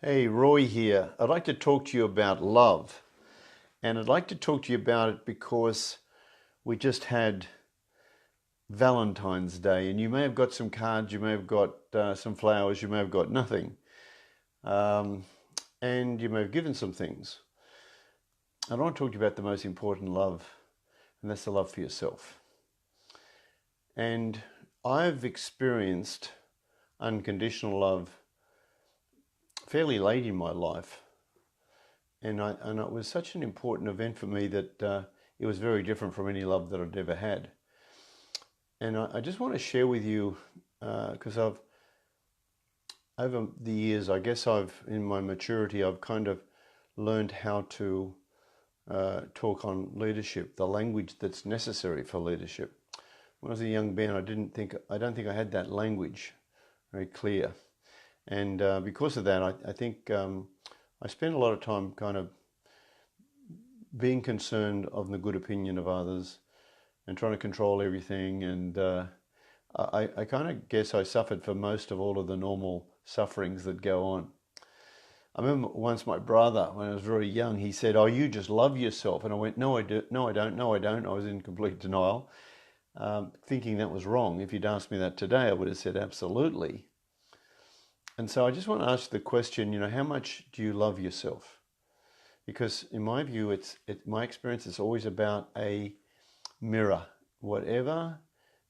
Hey, Roy here. I'd like to talk to you about love. And I'd like to talk to you about it because we just had Valentine's Day, and you may have got some cards, you may have got some flowers, you may have got nothing, um, and you may have given some things. I want to talk to you about the most important love, and that's the love for yourself. And I've experienced unconditional love fairly late in my life. And it was such an important event for me that it was very different from any love that I'd ever had. And I just want to share with you because over the years, I guess in my maturity, I've kind of learned how to talk on leadership, the language that's necessary for leadership. When I was a young man, I don't think I had that language very clear. And because of that, I think I spent a lot of time kind of being concerned of the good opinion of others and trying to control everything. And I kind of guess I suffered for most of all of the normal sufferings that go on. I remember once my brother, when I was very young, he said, "Oh, you just love yourself." And I went, "No, I do. No, I don't. No, I don't." I was in complete denial, thinking that was wrong. If you'd asked me that today, I would have said absolutely. And so I just want to ask the question, how much do you love yourself? Because in my view, my experience is always about a mirror. Whatever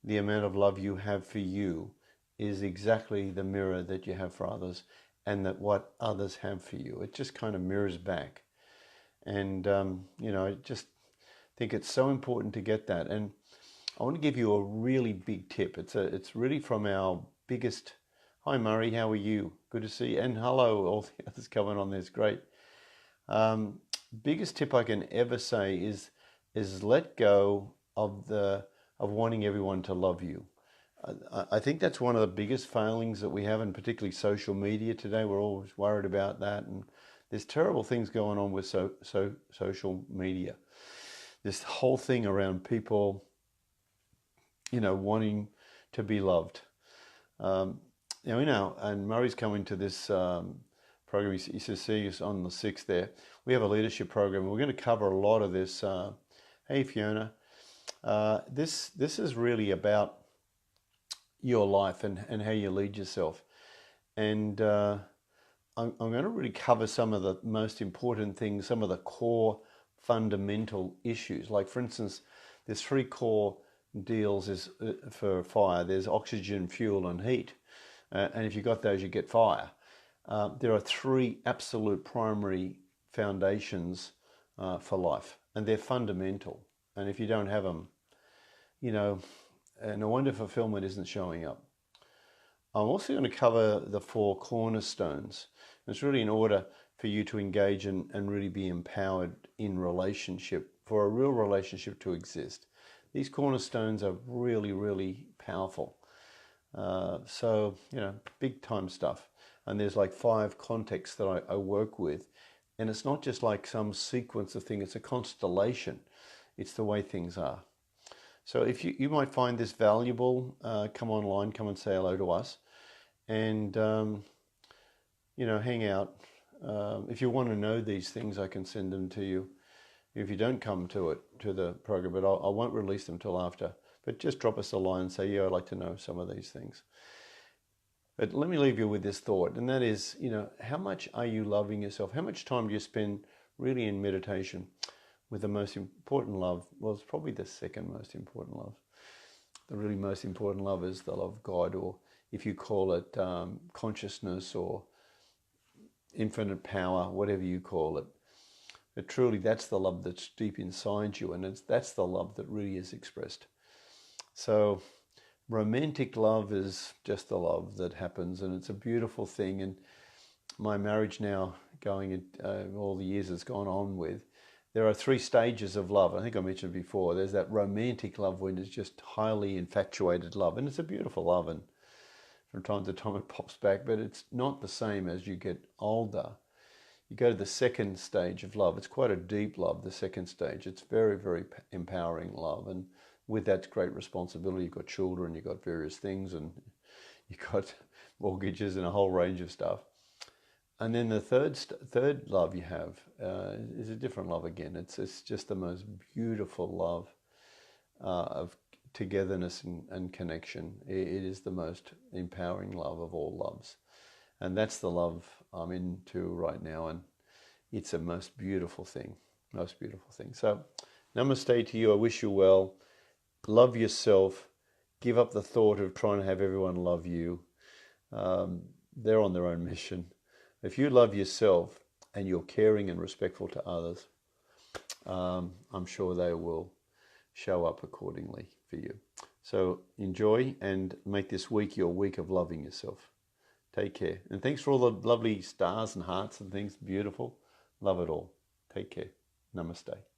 the amount of love you have for you is exactly the mirror that you have for others, and that what others have for you. It just kind of mirrors back. And, I just think it's so important to get that. And I want to give you a really big tip. It's really from our biggest. Hi Murray, how are you? Good to see you. And hello, all the others coming on this. Great. Biggest tip I can ever say is let go of wanting everyone to love you. I think that's one of the biggest failings that we have, and particularly social media today. We're always worried about that, and there's terrible things going on with social media. This whole thing around people, wanting to be loved. And Murray's coming to this program. He says, see us on the 6th there. We have a leadership program. We're going to cover a lot of this. Hey, Fiona. This is really about your life and how you lead yourself. And I'm going to really cover some of the most important things, some of the core fundamental issues. Like, for instance, there's 3 core deals for fire. There's oxygen, fuel, and heat. And if you've got those, you get fire. There are 3 absolute primary foundations for life, and they're fundamental. And if you don't have them, no wonder fulfillment isn't showing up. I'm also going to cover the 4 cornerstones. It's really in order for you to engage and really be empowered in relationship, for a real relationship to exist. These cornerstones are really, really powerful. So, big time stuff. And there's like 5 contexts that I work with. And it's not just like some sequence of things, it's a constellation. It's the way things are. So if you might find this valuable, come online, come and say hello to us. And, hang out. If you want to know these things, I can send them to you. If you don't come to the program, but I won't release them till after. But just drop us a line and say, yeah, I'd like to know some of these things. But let me leave you with this thought, and that is, how much are you loving yourself? How much time do you spend really in meditation with the most important love? Well, it's probably the second most important love. The really most important love is the love of God, or if you call it consciousness or infinite power, whatever you call it. But truly, that's the love that's deep inside you, and that's the love that really is expressed. So romantic love is just the love that happens, and it's a beautiful thing. And my marriage now, going all the years it's gone on with, there are 3 stages of love. I think I mentioned before. There's that romantic love when it's just highly infatuated love, and it's a beautiful love, and from time to time it pops back, but it's not the same as you get older. You go to the 2nd stage of love. It's quite a deep love, the 2nd stage. It's very, very empowering love, and with that great responsibility. You've got children, you've got various things, and you've got mortgages and a whole range of stuff. And then the third love you have is a different love again. It's just the most beautiful love of togetherness and connection. It is the most empowering love of all loves. And that's the love I'm into right now. And it's a most beautiful thing, most beautiful thing. So namaste to you. I wish you well. Love yourself. Give up the thought of trying to have everyone love you. They're on their own mission. If you love yourself and you're caring and respectful to others, I'm sure they will show up accordingly for you. So enjoy and make this week your week of loving yourself. Take care. And thanks for all the lovely stars and hearts and things. Beautiful. Love it all. Take care. Namaste.